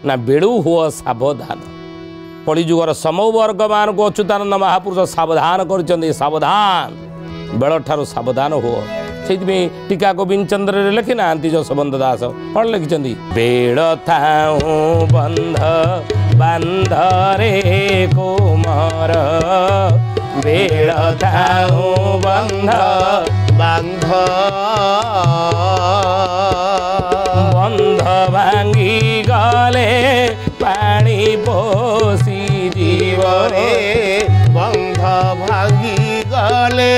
ना बेड़ू हुआ सावधान कलिजुगर समूह वर्ग मान को अच्युतानंद महापुरुष सावधान कर सावधान बेल ठार सावधान हुओ से टीका गोविंद चंद्र लिखि ना जशवंत दास कौन लिखिं बेड़ थाऊ बंध बांध रे कुमार बेड़ थाऊ बंध बांध बंध भांगी गले पानी पोसी जीवरे बंध भांगी गले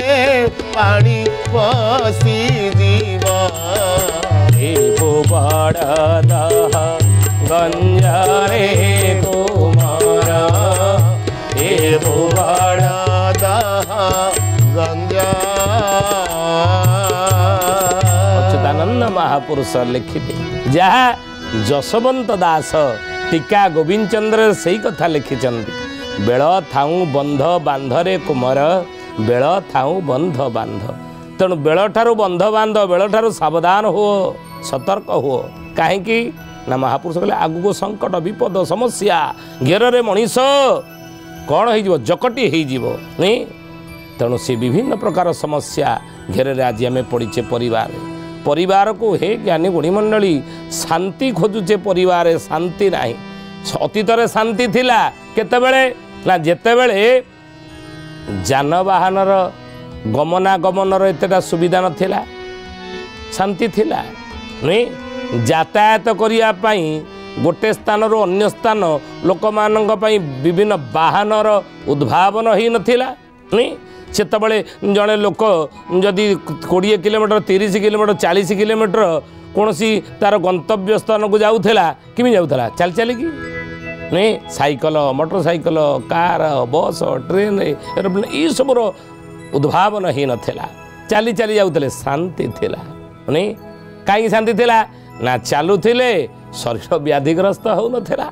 पानी पसी जीव बड़ दह गंजरे कुमार बड़ दह गंज अच्युतानंद महापुरुष लिखिते जहाँ जशवंत दास टीका गोविंद चंद्र से कथा लिखिं बेल थाऊ बंध बांधरे कुमार बेल थाऊ बंध बांध तेणु बेल ठारू बंध बांध बेल ठारू सावधान हो सतर्क हो कहीं ना महापुरुष कहले आगु संकट विपद समस्या घेर मनीष कौन हो जकटी हो तेणु से विभिन्न प्रकार समस्या घेर आज आम पड़ीचे परिवार परिवार को हे ज्ञानी गुणी मंडली शांति खोजुचे परिवार शांति नहीं अतीत शांति थिला केतेबेले ना जेतेबेले जानवाहन गमनागमन एतटा सुविधा नथिला शांति थिला नहीं यातायात करने गोटे स्थान रो अन्य स्थान लोक मानक विभिन्न वाहन उद्भावन ही नथिला नहीं सेतबले जड़े लोक जदि 20 किलोमीटर 30 किलोमीटर 40 किलोमीटर कौन सी तार गंतव्य स्थान को जाऊला किमी जाऊला चल चलिकी नहीं cycle motorcycle car bus train aeroplane ये सब उद्भावन ही नाला चली चली जाऊे शांति थिला नहीं कहीं शांति थिला ना चलुले शरीर व्याधिग्रस्त हो नाला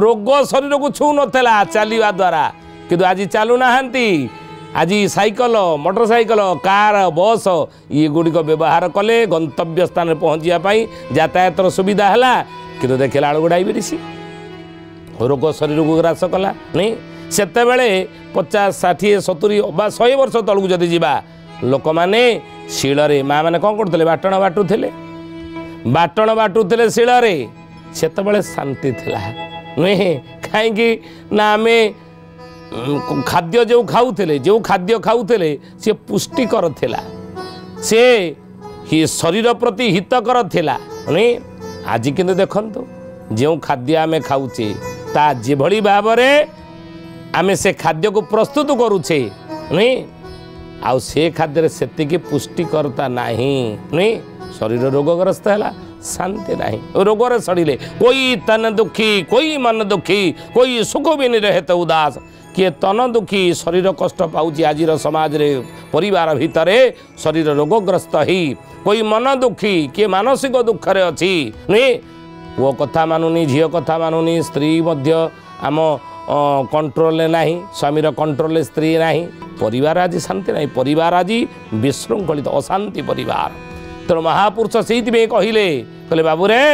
रोग शरीर को छू नाला चलवा द्वारा किंतु आज चलुना आज साइकल मोटरसाइकल कार बस ये गुड़िक व्यवहार कले गंतव्य स्थान पहुँचापी यातायात सुविधा है कि देखला बेलू डायबिटीज रोग शरीर को ग्रास कला नहीं सेते 50 60 70 बा 100 वर्ष तलू जदि जा लोक मैंने शिଳରେ माँ मैंने कौन करते बाटण बाटुले शिଳରେ सेते शांति थिला नहीं कहीं ना आम खाद्य जो खाद्य खाऊले सी पुष्टिकर थिला से ही शरीर प्रति हितकर थिला नहीं आज किंतु देखंतु जो खाद्य आमे खाऊचे ता जेभली भाव आमे से खाद्य को प्रस्तुत करुचे नहीं आउ से खाद्य सेतिकी पुष्टिकरता नहीं नहीं शरीर रोगग्रस्त है शांति नहीं रोगरे सड़िले कोई तन दुखी कोई मन दुखी कोई सुख भी नहीं रहे तो उदास किए तन दुखी शरीर कष्ट पाऊँ आज समाज रे परिवार भितर शरीर रोगग्रस्त ही कोई मन दुखी किए मानसिक दुखरे अच्छी नहीं वो कथा मानुनी झील कथा मानुनी स्त्री मध्य आम कंट्रोल नहीं स्वामीर कंट्रोल स्त्री नहीं परिवार आज शांति नहीं परिवार आज विशृंखलित अशांति परिवार तेणु महापुरुष से कहले बाबू रे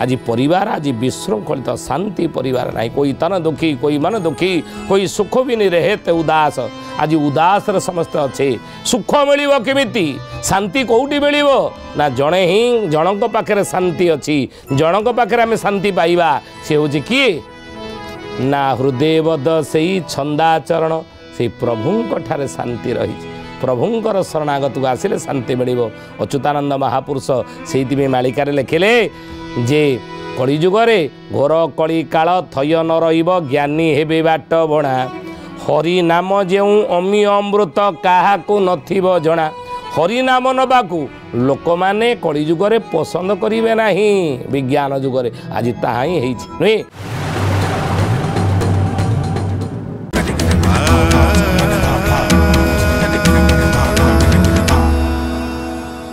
आज परिवार आज विशृंखलित शांति परिवार नहीं कोई तन दुखी कोई मन दुखी कोई सुख भी नहीं रहे ते उदास आज उदास समस्त अच्छे सुख मिल केमिति शांति कौटी मिल ना जड़े ही जनक पाखे शांति अच्छी जनक पाखे आम शांति पाइबा सी हूँ किए ना हृदयबद से छंदाचरण से प्रभुंक ठारे शांति रही प्रभुंकर शरणागत को आसिले शांति मिल अच्युतानंद महापुरुष से मालिकार लिखिले जे कलिजुगरे घोर कली काल थय न रहिब ज्ञानी हेबे बाट बणा हरि नाम जेउ अमी अमृत काहाकू नथिब जना हरि नाम नबाकू लोक माने कलिजुगरे पसंद करिवे नाही विज्ञान जुगरे आज ताहा ही नुहे।